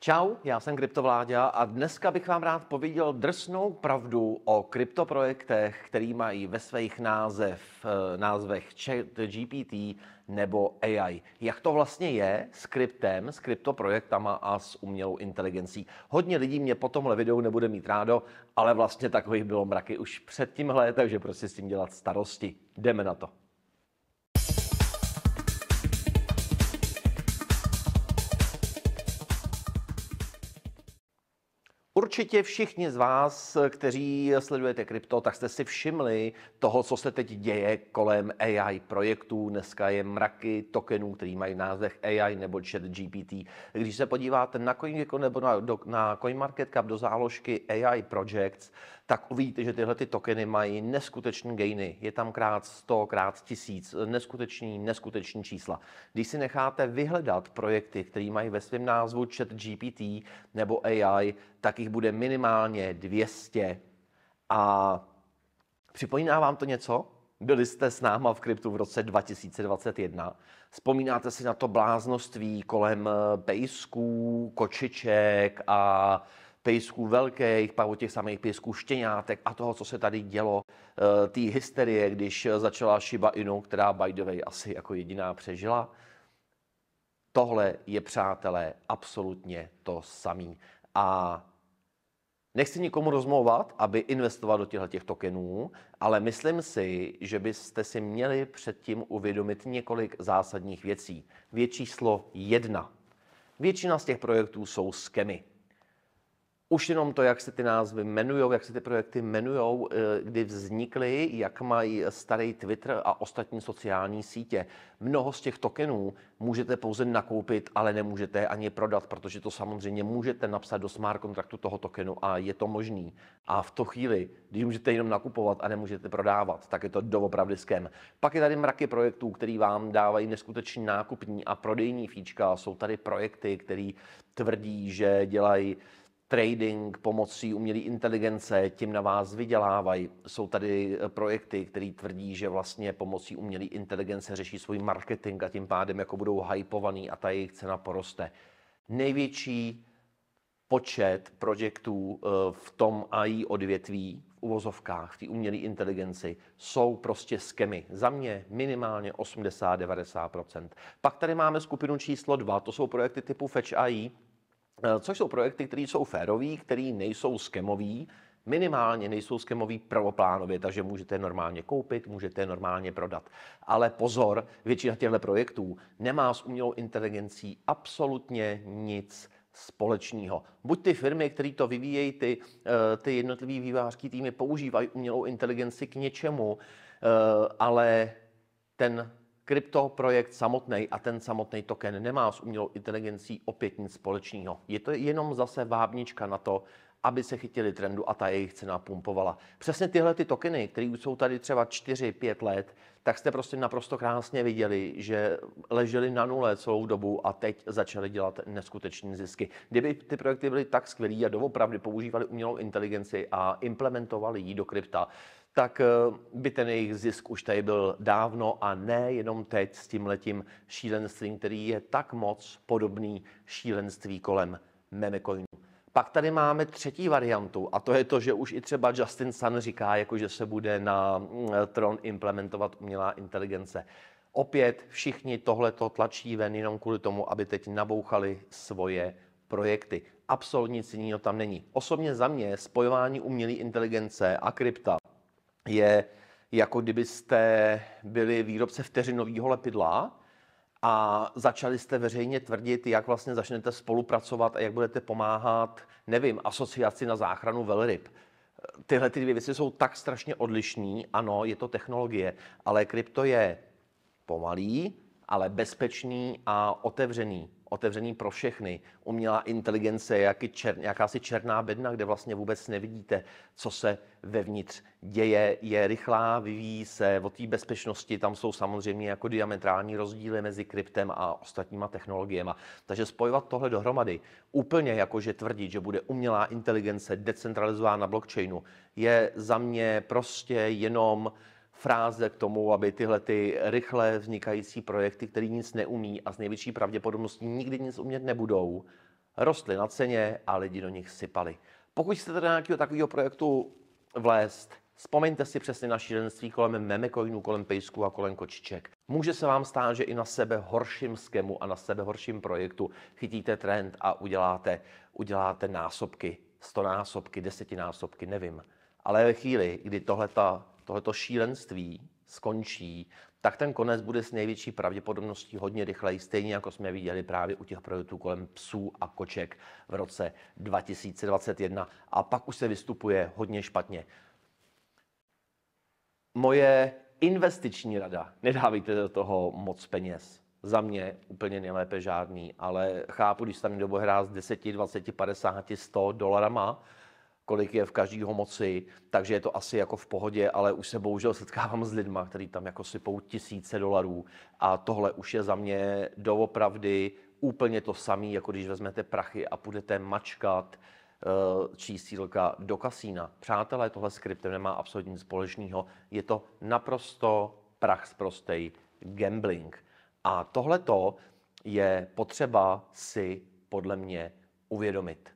Čau, já jsem Kryptovláďa a dneska bych vám rád pověděl drsnou pravdu o kryptoprojektech, který mají ve svých názvech ChatGPT nebo AI. Jak to vlastně je s kryptem, s kryptoprojektama a s umělou inteligencí. Hodně lidí mě po tomhle videu nebude mít rádo, ale vlastně takových bylo mraky už před tímhle, takže prostě s tím dělat starosti. Jdeme na to. Určitě všichni z vás, kteří sledujete krypto, tak jste si všimli toho, co se teď děje kolem AI projektů. Dneska je mraky tokenů, který mají v názvech AI nebo ChatGPT. Když se podíváte na CoinGecko nebo na CoinMarketCap do záložky AI Projects, tak uvidíte, že tyhle ty tokeny mají neskutečné gainy. Je tam krát 100, krát 1000, neskuteční čísla. Když si necháte vyhledat projekty, které mají ve svém názvu ChatGPT nebo AI, tak jich bude minimálně 200. A připomíná vám to něco? Byli jste s náma v kryptu v roce 2021. Vzpomínáte si na to bláznoství kolem pejsků, kočiček a pejsků velkých, pak od těch samých pejsků štěňátek a toho, co se tady dělo, té hysterie, když začala Shiba Inu, která by the way asi jako jediná přežila. Tohle je, přátelé, absolutně to samý. A nechci nikomu rozmlouvat, aby investoval do těchto tokenů, ale myslím si, že byste si měli předtím uvědomit několik zásadních věcí. Věc číslo 1. Většina z těch projektů jsou skemy. Už jenom to, jak se ty názvy jmenujou, jak se ty projekty jmenujou, kdy vznikly, jak mají starý Twitter a ostatní sociální sítě. Mnoho z těch tokenů můžete pouze nakoupit, ale nemůžete je ani prodat, protože to samozřejmě můžete napsat do smart kontraktu toho tokenu a je to možný. A v tu chvíli, když můžete jenom nakupovat a nemůžete prodávat, tak je to doopravdy scam. Pak je tady mraky projektů, který vám dávají neskutečný nákupní a prodejní fíčka. Jsou tady projekty, které tvrdí, že dělají trading pomocí umělé inteligence, tím na vás vydělávají. Jsou tady projekty, které tvrdí, že vlastně pomocí umělé inteligence řeší svůj marketing a tím pádem jako budou hypovaný a ta jejich cena poroste. Největší počet projektů v tom AI odvětví, v uvozovkách, v té umělé inteligenci, jsou prostě skemy. Za mě minimálně 80-90%. Pak tady máme skupinu číslo 2, to jsou projekty typu Fetch AI, což jsou projekty, které jsou férový, které nejsou skemový, minimálně nejsou skemový prvoplánově, takže můžete je normálně koupit, můžete je normálně prodat. Ale pozor, většina těchto projektů nemá s umělou inteligencí absolutně nic společného. Buď ty firmy, které to vyvíjejí, ty jednotlivý vývojářský týmy používají umělou inteligenci k něčemu, ale ten kryptoprojekt samotný a ten samotný token nemá s umělou inteligencí opět nic společného. Je to jenom zase vábnička na to, aby se chytili trendu a ta jejich cena pumpovala. Přesně tyhle ty tokeny, které už jsou tady třeba 4-5 let, tak jste prostě naprosto krásně viděli, že ležely na nule celou dobu a teď začaly dělat neskutečné zisky. Kdyby ty projekty byly tak skvělý a doopravdy používali umělou inteligenci a implementovali ji do krypta, tak by ten jejich zisk už tady byl dávno a ne jenom teď s tímhletím šílenstvím, který je tak moc podobný šílenství kolem memecoinu. Pak tady máme třetí variantu a to je to, že už i třeba Justin Sun říká, jako že se bude na Tron implementovat umělá inteligence. Opět všichni tohleto tlačí ven jenom kvůli tomu, aby teď nabouchali svoje projekty. Absolutně nic jiného tam není. Osobně za mě spojování umělé inteligence a krypta je jako kdybyste byli výrobce vteřinového lepidla a začali jste veřejně tvrdit, jak vlastně začnete spolupracovat a jak budete pomáhat, nevím, asociaci na záchranu velryb. Tyhle ty dvě věci jsou tak strašně odlišný. Ano, je to technologie, ale krypto je pomalý, ale bezpečný a otevřený. Otevřený pro všechny. Umělá inteligence je jakási černá bedna, kde vlastně vůbec nevidíte, co se vevnitř děje. Je rychlá, vyvíjí se od té bezpečnosti. Tam jsou samozřejmě jako diametrální rozdíly mezi kryptem a ostatníma technologiemi. Takže spojovat tohle dohromady, úplně jakože tvrdit, že bude umělá inteligence decentralizovaná na blockchainu, je za mě prostě jenom fráze k tomu, aby tyhle ty rychle vznikající projekty, které nic neumí a s největší pravděpodobností nikdy nic umět nebudou, rostly na ceně a lidi do nich sypali. Pokud chcete do nějakého takového projektu vlézt, vzpomeňte si přesně na šílenství kolem memecoinů, kolem pejsků a kolem kočiček. Může se vám stát, že i na sebe horším skemu a na sebe horším projektu chytíte trend a uděláte násobky, 100násobky, 10násobky, nevím. Ale ve chvíli, kdy tohleto šílenství skončí, tak ten konec bude s největší pravděpodobností hodně rychleji, stejně jako jsme viděli právě u těch projektů kolem psů a koček v roce 2021. A pak už se vystupuje hodně špatně. Moje investiční rada, nedávejte do toho moc peněz. Za mě úplně nejlépe žádný, ale chápu, když se tam někdo bude hrát s 10, 20, 50, 100 dolarama, kolik je v každého moci, takže je to asi jako v pohodě, ale už se bohužel setkávám s lidma, kteří tam jako sypou tisíce dolarů a tohle už je za mě doopravdy úplně to samé, jako když vezmete prachy a budete mačkat čísílka do kasína. Přátelé, tohle s kryptem nemá absolutně nic společného. Je to naprosto prachsprostej gambling. A tohleto je potřeba si podle mě uvědomit.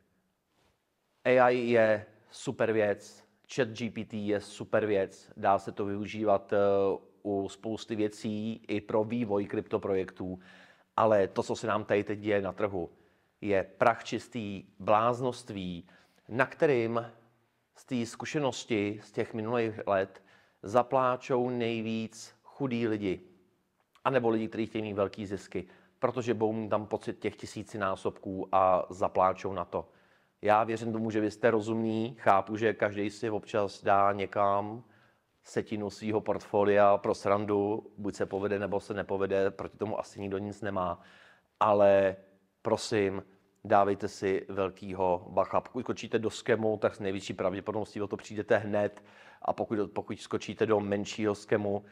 AI je super věc, ChatGPT je super věc, dá se to využívat u spousty věcí i pro vývoj kryptoprojektů, ale to, co se nám tady teď děje na trhu, je prachčistý bláznoství, na kterým z té zkušenosti z těch minulých let zapláčou nejvíc chudí lidi, anebo lidi, kteří chtějí mít velký zisky, protože budou mít tam pocit těch tisícinásobků a zapláčou na to. Já věřím tomu, že vy jste rozumní, chápu, že každý si občas dá někam setinu svého portfolia pro srandu, buď se povede, nebo se nepovede, proti tomu asi nikdo nic nemá, ale prosím, dávejte si velkýho bacha. Pokud skočíte do skemu, tak s největší pravděpodobností o to přijdete hned a pokud skočíte do menšího skemu,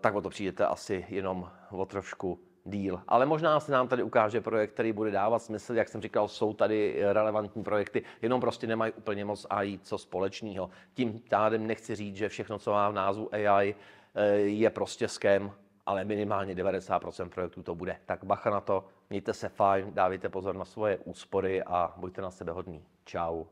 tak o to přijdete asi jenom o trošku díl. Ale možná se nám tady ukáže projekt, který bude dávat smysl, jak jsem říkal, jsou tady relevantní projekty, jenom prostě nemají úplně moc AI co společného. Tím pádem nechci říct, že všechno, co má v názvu AI, je prostě scam, ale minimálně 90% projektů to bude. Tak bacha na to, mějte se fajn, dávejte pozor na svoje úspory a buďte na sebe hodní. Čau.